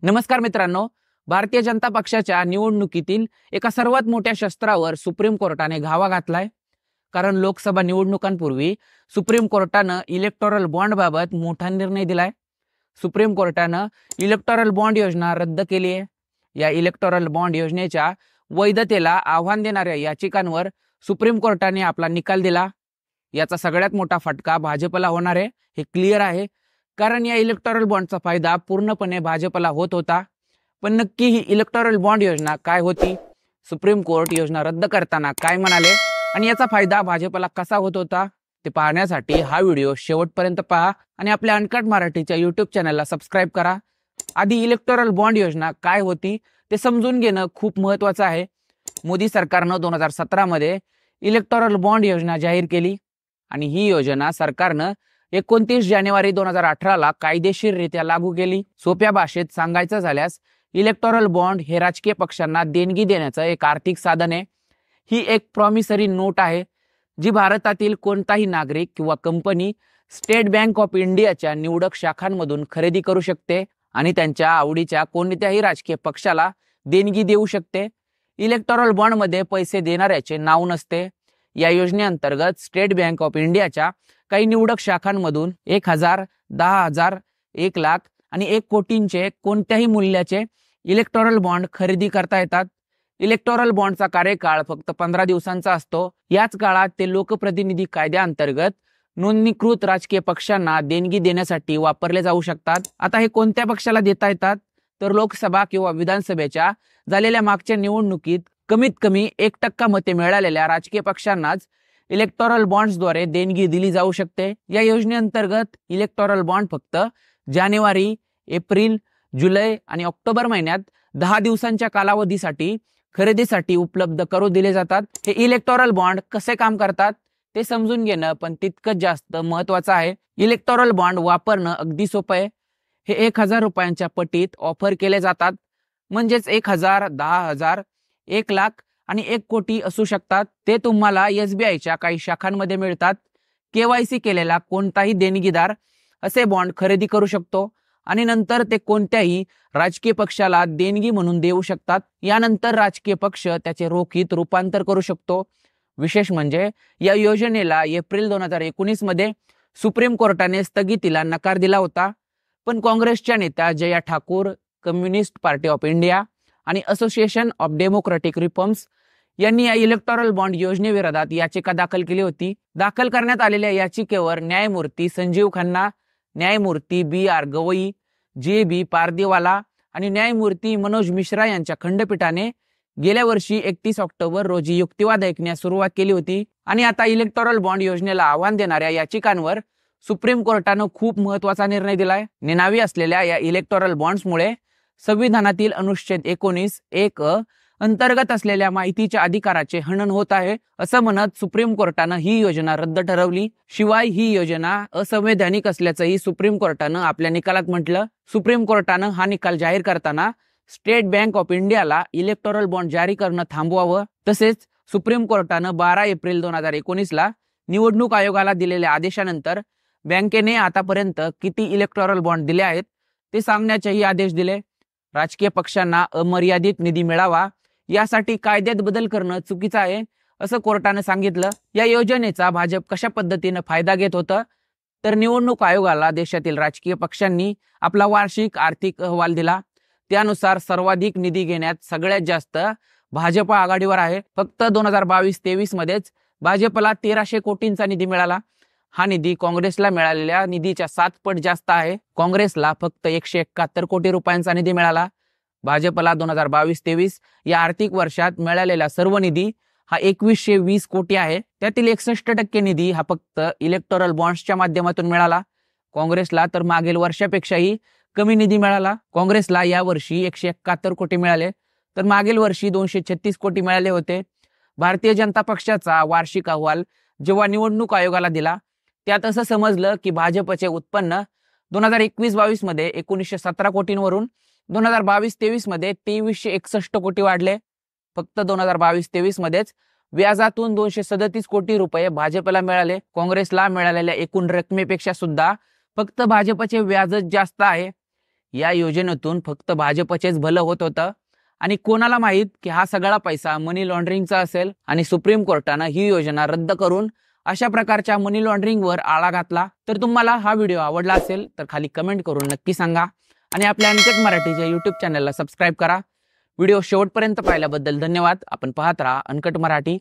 नमस्कार मित्रांनो, भारतीय जनता पक्षाच्या निवडणुकीतील एका सर्वात मोठ्या शस्त्रावर सुप्रीम कोर्टाने घावा घातलाय. कारण लोकसभा निवडणुकांपूर्वी सुप्रीम कोर्टानं इलेक्टोरल बॉन्ड बाबत मोठा निर्णय दिलाय. सुप्रीम कोर्टानं इलेक्टोरल बॉन्ड योजना रद्द केली आहे. या इलेक्टोरल बॉन्ड योजनेच्या वैधतेला आव्हान देणाऱ्या याचिकांवर सुप्रीम कोर्टाने आपला निकाल दिला. याचा सगळ्यात मोठा फटका भाजपला होणार आहे, हे क्लिअर आहे. कारण या इलेक्टोरल बॉन्डचा फायदा पूर्णपणे भाजपला होत होता. पण नक्की ही इलेक्टोरल बॉन्ड योजना काय होती, सुप्रीम कोर्ट योजना रद्द करताना काय म्हणाले आणि याचा फायदा भाजपला कसा होत होता, ते पाहण्यासाठी हा व्हिडिओ शेवटपर्यंत पहा आणि आपल्या अनकट मराठीच्या यूट्यूब चॅनलला सबस्क्राईब करा. आधी इलेक्टोरल बॉन्ड योजना काय होती ते समजून घेणं खूप महत्त्वाचं आहे. मोदी सरकारनं 2017 मध्ये इलेक्टोरल बॉन्ड योजना जाहीर केली आणि ही योजना सरकारनं 29 जानेवारी 2018 ला कायदेशीररित्या लागू केली. सोप्या भाषेत सांगायचं झाल्यास इलेक्टोरल बॉन्ड हे राजकीय पक्षांना देणगी देण्याचं एक आर्थिक साधन आहे. ही एक प्रॉमिसरी नोट आहे जी भारतातील कोणताही नागरिक किंवा कंपनी स्टेट बँक ऑफ इंडियाच्या निवडक शाखांमधून खरेदी करू शकते आणि त्यांच्या आवडीच्या कोणत्याही राजकीय पक्षाला देणगी देऊ शकते. इलेक्टोरल बॉन्डमध्ये पैसे देणाऱ्याचे नाव नसते. या योजनेअंतर्गत स्टेट बँक ऑफ इंडियाच्या काही निवडक शाखांमधून 1000, 10,000, 1,00,000 आणि 1 कोटींचे कोणत्याही मूल्याचे इलेक्टोरल बॉन्ड खरेदी करता येतात. इलेक्टोरल बॉन्डचा कार्यकाळ फक्त 15 दिवसांचा असतो. याच काळात ते लोकप्रतिनिधी कायद्याअंतर्गत नोंदणीकृत राजकीय पक्षांना देणगी देण्यासाठी वापरले जाऊ शकतात. आता हे कोणत्या पक्षाला देता येतात तर लोकसभा किंवा विधानसभेच्या झालेल्या मागच्या निवडणुकीत कमीत कमी 1% मते मिळालेल्या राजकीय पक्षांनाच इलेक्टोरल बॉन्ड्सद्वारे देणगी दिली जाऊ शकते. या योजनेअंतर्गत इलेक्टोरल बॉन्ड फक्त जानेवारी, एप्रिल, जुलै आणि ऑक्टोबर महिन्यात 10 दिवसांच्या कालावधीसाठी खरेदीसाठी उपलब्ध करून दिले जातात. हे इलेक्टोरल बॉन्ड कसे काम करतात ते समजून घेणं पण तितकंच जास्त महत्त्वाचं आहे. इलेक्टोरल बॉन्ड वापरणं अगदी सोपं आहे. हे 1,000 रुपयांच्या पटीत ऑफर केले जातात. म्हणजेच 1,000, 10,000, 1,00,000 आणि 1 कोटी असू शकतात. ते तुम्हाला SBIच्या काही शाखांमध्ये मिळतात. KYC केलेला कोणताही देणगीदार असे बॉन्ड खरेदी करू शकतो आणि नंतर ते कोणत्याही राजकीय पक्षाला देणगी म्हणून देऊ शकतात. यानंतर राजकीय पक्ष त्याचे रोखीत रूपांतर करू शकतो. विशेष म्हणजे या योजनेला एप्रिल 2019 मध्ये सुप्रीम कोर्टाने स्थगितीला नकार दिला होता. पण काँग्रेसच्या नेत्या Jaya Thakur, communist party of India आणि असोसिएशन ऑफ डेमोक्रेटिक रिफॉर्म्स यांनी या इलेक्टोरल बॉन्ड योजनेविरोधात याचिका दाखल केली होती. दाखल करण्यात आलेल्या याचिकेवर न्यायमूर्ती संजीव खन्ना, न्यायमूर्ती BR गवई, JB पारदीवाला आणि न्यायमूर्ती मनोज मिश्रा यांच्या खंडपीठाने गेल्या वर्षी 31 ऑक्टोबर रोजी युक्तिवाद ऐकण्यास सुरुवात केली होती. आणि आता इलेक्टोरल बॉन्ड योजनेला आव्हान देणाऱ्या याचिकांवर सुप्रीम कोर्टानं खूप महत्त्वाचा निर्णय दिलाय. निनावी असलेल्या या इलेक्टोरल बॉन्ड्समुळे संविधानातील अनुच्छेद 19(1) अंतर्गत असलेल्या माहितीच्या अधिकाराचे हनन होत आहे असं म्हणत सुप्रीम कोर्टानं ही योजना रद्द ठरवली. शिवाय ही योजना असंवैधानिक असल्याचंही सुप्रीम कोर्टानं आपल्या निकालात म्हटलं. सुप्रीम कोर्टानं हा निकाल जाहीर करताना स्टेट बँक ऑफ इंडियाला इलेक्टोरल बॉन्ड जारी करणं थांबवावं. तसेच सुप्रीम कोर्टानं 12 एप्रिल 2019 ला निवडणूक आयोगाला दिलेल्या आदेशानंतर बँकेने आतापर्यंत किती इलेक्टोरल बॉन्ड दिले आहेत ते सांगण्याचेही आदेश दिले. राजकीय पक्षांना अमर्यादित निधी मिळावा यासाठी कायद्यात बदल करणं चुकीचं आहे असं कोर्टानं सांगितलं. या योजनेचा भाजप कशा पद्धतीनं फायदा घेत होतं तर निवडणूक आयोगाला देशातील राजकीय पक्षांनी आपला वार्षिक आर्थिक अहवाल दिला. त्यानुसार सर्वाधिक निधी घेण्यात सगळ्यात जास्त भाजप आघाडीवर आहे. फक्त 2022-23 मध्येच भाजपला 1300 कोटींचा निधी मिळाला. हा निधी काँग्रेसला मिळालेल्या निधीच्या 7 पट जास्त आहे. काँग्रेसला फक्त 171 कोटी रुपयांचा निधी मिळाला. भाजपला 2022-23 या आर्थिक वर्षात मिळालेला सर्व निधी हा 2120 कोटी आहे. त्यातील 61% निधी हा फक्त इलेक्टोरल बॉन्ड्सच्या माध्यमातून मिळाला. काँग्रेसला तर मागील वर्षापेक्षाही कमी निधी मिळाला. काँग्रेसला यावर्षी 171 कोटी मिळाले तर मागील वर्षी 236 कोटी मिळाले होते. भारतीय जनता पक्षाचा वार्षिक अहवाल जेव्हा निवडणूक आयोगाला दिला त्यात असं समजलं की भाजपचे उत्पन्न 2021-22 मध्ये 1917 कोटींवरून 2022-23 मध्ये 2361 कोटी वाढले. फक्त 2022-23 मध्येच व्याजातून 237 कोटी रुपये भाजपला मिळाले. काँग्रेसला मिळालेल्या एकूण रकमेपेक्षा सुद्धा फक्त भाजपचे व्याजच जास्त आहे. या योजनेतून फक्त भाजपचेच भलं होत होतं आणि कोणाला माहित की हा सगळा पैसा मनी लॉन्ड्रिंगचा असेल आणि सुप्रीम कोर्टानं ही योजना रद्द करून अशा प्रकारच्या मनी लॉन्ड्रिंगवर आळा घातला। तर तुम्हाला हा व्हिडिओ आवडला असेल तर खाली कमेंट करून नक्की सांगा आणि आपल्या अनकट मराठीच्या YouTube चॅनलला सबस्क्राइब करा। व्हिडिओ शेवटपर्यंत पाहिल्याबद्दल धन्यवाद। आपण पाहत राहा अनकट मराठी।